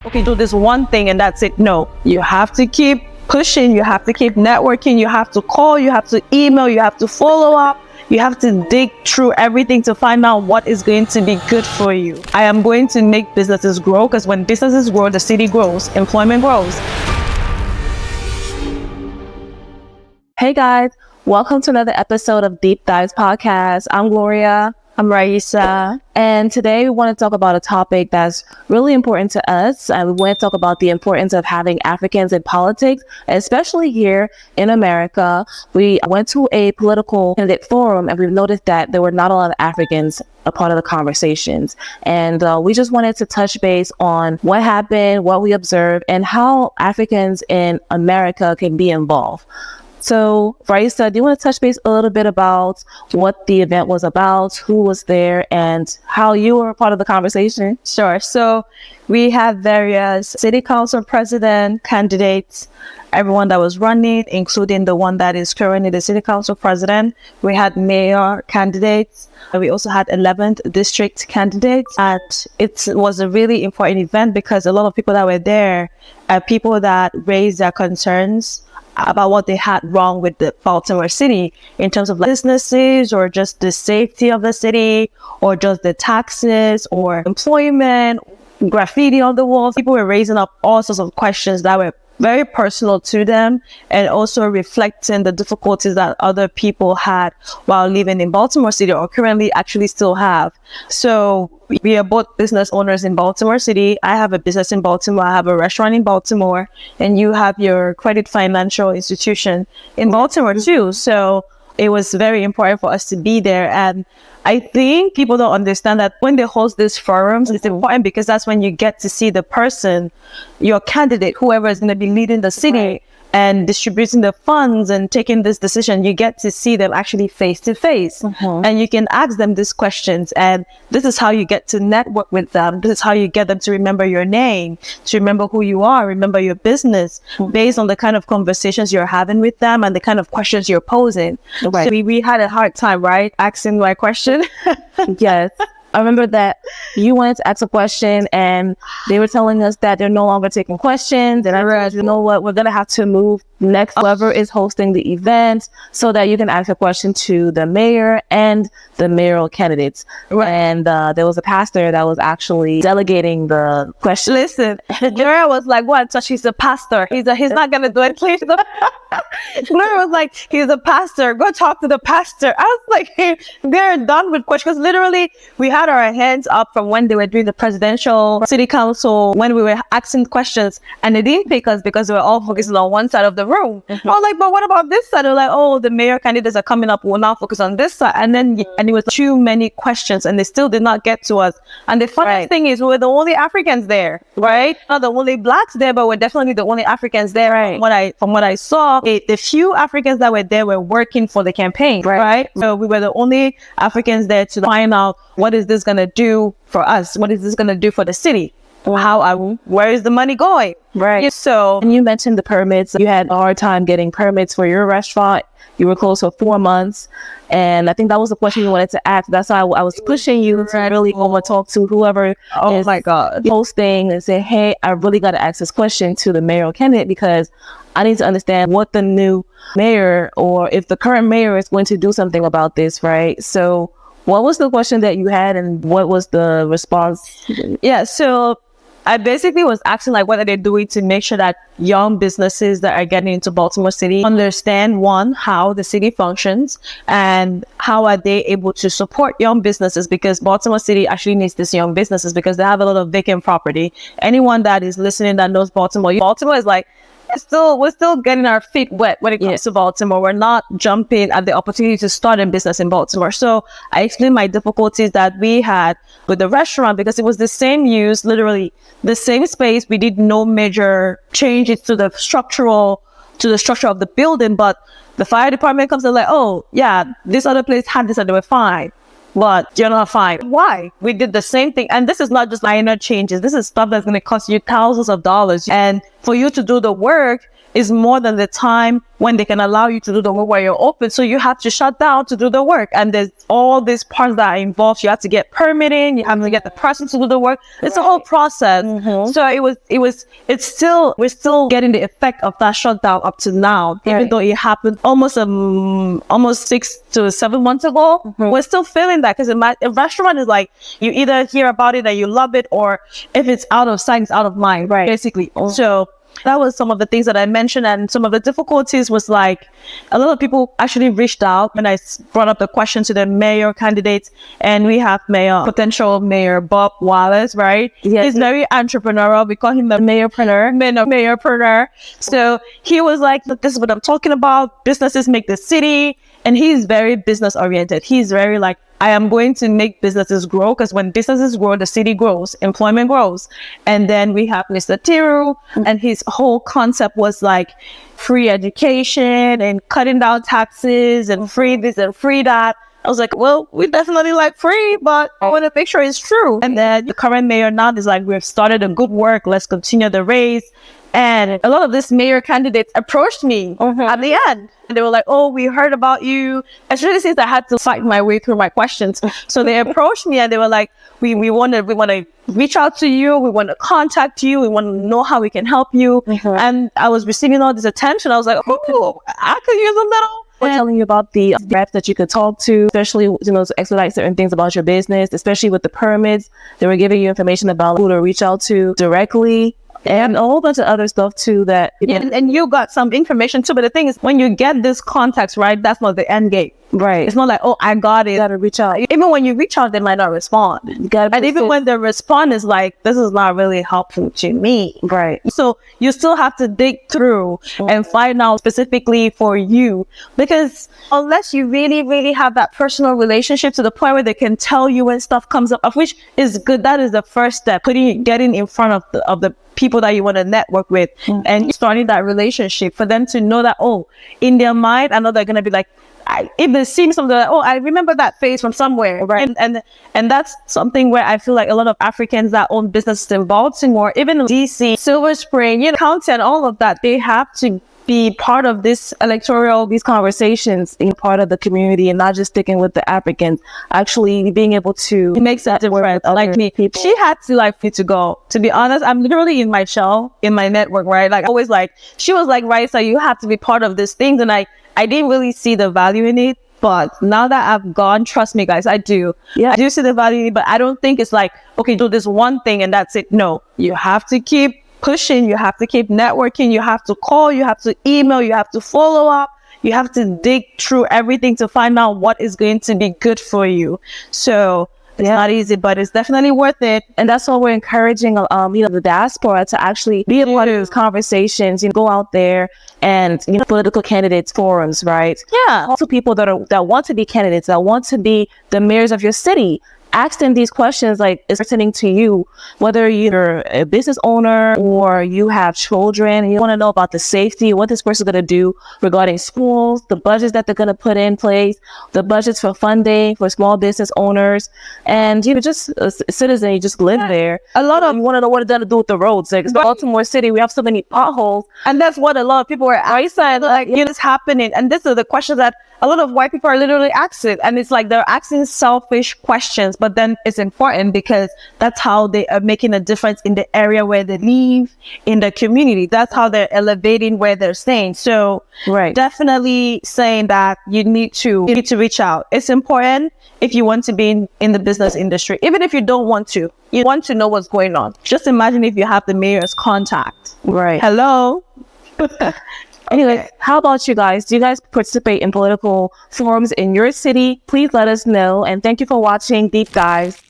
okay, do this one thing and that's it. No, you have to keep pushing, you have to keep networking, you have to call, you have to email, you have to follow up. You have to dig through everything to find out what is going to be good for you. I am going to make businesses grow, because when businesses grow, the city grows, employment grows. Hey guys, welcome to another episode of Deep Dives Podcast. I'm Gloria. I'm Raissa. And today we want to talk about a topic that's really important to us. We want to talk about the importance of having Africans in politics, especially here in America. We went to a political candidate forum and we've noticed that there were not a lot of Africans a part of the conversations. And we just wanted to touch base on what happened, what we observed, and how Africans in America can be involved. So, Raissa, do you want to touch base a little bit about what the event was about, who was there, and how you were a part of the conversation? Sure. So, we had various city council president candidates, everyone that was running, including the one that is currently the city council president. We had mayor candidates. We also had 11th district candidates. And it was a really important event because a lot of people that were there are people that raised their concerns about what they had wrong with the Baltimore city in terms of businesses, or just the safety of the city, or just the taxes, or employment, graffiti on the walls. People were raising up all sorts of questions that were very personal to them, and also reflecting the difficulties that other people had while living in Baltimore City, or currently actually still have. So we are both business owners in Baltimore City. I have a business in Baltimore. I have a restaurant in Baltimore, and you have your credit financial institution in Baltimore too. So it was very important for us to be there. And I think people don't understand that when they host these forums, it's important because that's when you get to see the person, your candidate, whoever is going to be leading the city, right, and distributing the funds and taking this decision. You get to see them actually face to face, and you can ask them these questions. And this is how you get to network with them. This is how you get them to remember your name, to remember who you are, remember your business, based on the kind of conversations you're having with them and the kind of questions you're posing. Right. So we had a hard time, right, asking my question. Yes. I remember that you wanted to ask a question and they were telling us that they're no longer taking questions. And I realized, you know what, we're going to have to move next, whoever is hosting the event, so that you can ask a question to the mayor and the mayoral candidates. Right. And there was a pastor that was actually delegating the question. Listen, Gloria was like, what? So she's a pastor. He's not going to do it. Please. Gloria was like, he's a pastor. Go talk to the pastor. I was like, hey, they're done with questions. Because literally, we had our hands up from when they were doing the presidential, city council, when we were asking questions, and they didn't pick us because we were all focusing on one side of the room. I was like, but what about this side? They're like, oh, the mayor candidates are coming up. We'll now focus on this side. And then, and it was too many questions, and they still did not get to us. And the funniest thing is, we were the only Africans there, right? Not the only blacks there, but we're definitely the only Africans there. Right. From what I saw, the few Africans that were there were working for the campaign, right? So we were the only Africans there to find out, what is this going to do for us? What is this going to do for the city? Where is the money going? Right. So, and you mentioned the permits. You had a hard time getting permits for your restaurant. You were closed for 4 months. And I think that was the question you wanted to ask. That's why I was pushing you to really go and talk to whoever is hosting and say, hey, I really got to ask this question to the mayoral candidate, because I need to understand what the new mayor, or if the current mayor is going to do something about this, right? So what was the question that you had, and what was the response? Yeah, so I basically was asking, like, what are they doing to make sure that young businesses that are getting into Baltimore City understand, one, how the city functions, and how are they able to support young businesses, because Baltimore City actually needs these young businesses because they have a lot of vacant property. Anyone that is listening that knows Baltimore is like, we're still getting our feet wet when it comes to Baltimore. We're not jumping at the opportunity to start a business in Baltimore. So I explained my difficulties that we had with the restaurant, because it was the same use, literally the same space. We did no major changes to the structure of the building, but the fire department comes and like, oh yeah, this other place had this and they were fine, but you're not fine. Why? We did the same thing. And this is not just minor changes. This is stuff that's going to cost you thousands of dollars. And for you to do the work, is more than the time when they can allow you to do the work while you're open. So you have to shut down to do the work. And there's all these parts that are involved. You have to get permitting. You have to get the person to do the work. It's a whole process. So we're still getting the effect of that shutdown up to now, even though it happened almost 6 to 7 months ago. We're still feeling that, because a restaurant is like, you either hear about it and you love it, or if it's out of sight, it's out of mind, basically. So that was some of the things that I mentioned. And some of the difficulties was like, a lot of people actually reached out when I brought up the question to the mayor candidates. And we have potential mayor Bob Wallace, right? Yes. He's very entrepreneurial. We call him the mayorpreneur. So he was like, look, this is what I'm talking about. Businesses make the city. And he's very business oriented. He's very like, I am going to make businesses grow, because when businesses grow, the city grows, employment grows. And then we have Mr. Tiru, and his whole concept was like free education and cutting down taxes and free this and free that. I was like, well, we definitely like free, but I want to make sure it's true. And then the current mayor now is like, we've started a good work. Let's continue the race. And a lot of these mayor candidates approached me at the end. And they were like, oh, we heard about you. Especially since I had to fight my way through my questions. So they approached me and they were like, we want to reach out to you. We want to contact you. We want to know how we can help you. And I was receiving all this attention. I was like, oh, I could use a little. We're telling you about the reps that you could talk to, especially, to expedite certain things about your business, especially with the permits. They were giving you information about who to reach out to directly. And a whole bunch of other stuff too that, and you got some information too. But the thing is, when you get this context, right, that's not the end game. Right. It's not like, oh, I got it. You gotta reach out. Even when you reach out, they might not respond. And even when they respond, is like, this is not really helpful to me. Right. So you still have to dig through and find out specifically for you, because unless you really, really have that personal relationship to the point where they can tell you when stuff comes up, of which is good. That is the first step, getting in front of the people that you want to network with and starting that relationship for them to know that, oh, in their mind, I know they're going to be like, if they see something like, oh, I remember that face from somewhere, right? And that's something where I feel like a lot of Africans that own businesses in Baltimore, even DC, Silver Spring, County, and all of that, they have to be part of these conversations, being part of the community and not just sticking with the Africans, actually being able to make that difference. Like me, people. She had to like me to go. To be honest, I'm literally in my shell, in my network, right? Like always like, she was like, Raissa, you have to be part of these things. And I didn't really see the value in it. But now that I've gone, trust me guys, I do. Yeah, I do see the value in it, but I don't think it's like, okay, do this one thing and that's it. No, you have to keep pushing, you have to keep networking, you have to call, you have to email, you have to follow up, you have to dig through everything to find out what is going to be good for you. So it's not easy, but it's definitely worth it. And that's why we're encouraging the diaspora to actually be a part of these conversations, go out there and political candidates forums, right? Yeah. Also people that want to be candidates, that want to be the mayors of your city. Ask them these questions, like, it's pertaining to you, whether you're a business owner or you have children and you want to know about the safety, what this person's going to do regarding schools, the budgets that they're going to put in place, the budgets for funding for small business owners, and just a citizen, you just live there. A lot of you want to know what it's going to do with the roads. Like Baltimore City, we have so many potholes, and that's what a lot of people are asking. Like, it's happening, and this is the questions that a lot of white people are literally asking, and it's like they're asking selfish questions, but then it's important because that's how they are making a difference in the area where they live, in the community. That's how they're elevating where they're staying. So definitely saying that you need to reach out. It's important if you want to be in the business industry, even if you don't want to. You want to know what's going on. Just imagine if you have the mayor's contact. Right. Hello. Anyway, how about you guys? Do you guys participate in political forums in your city? Please let us know. And thank you for watching Deep Dives.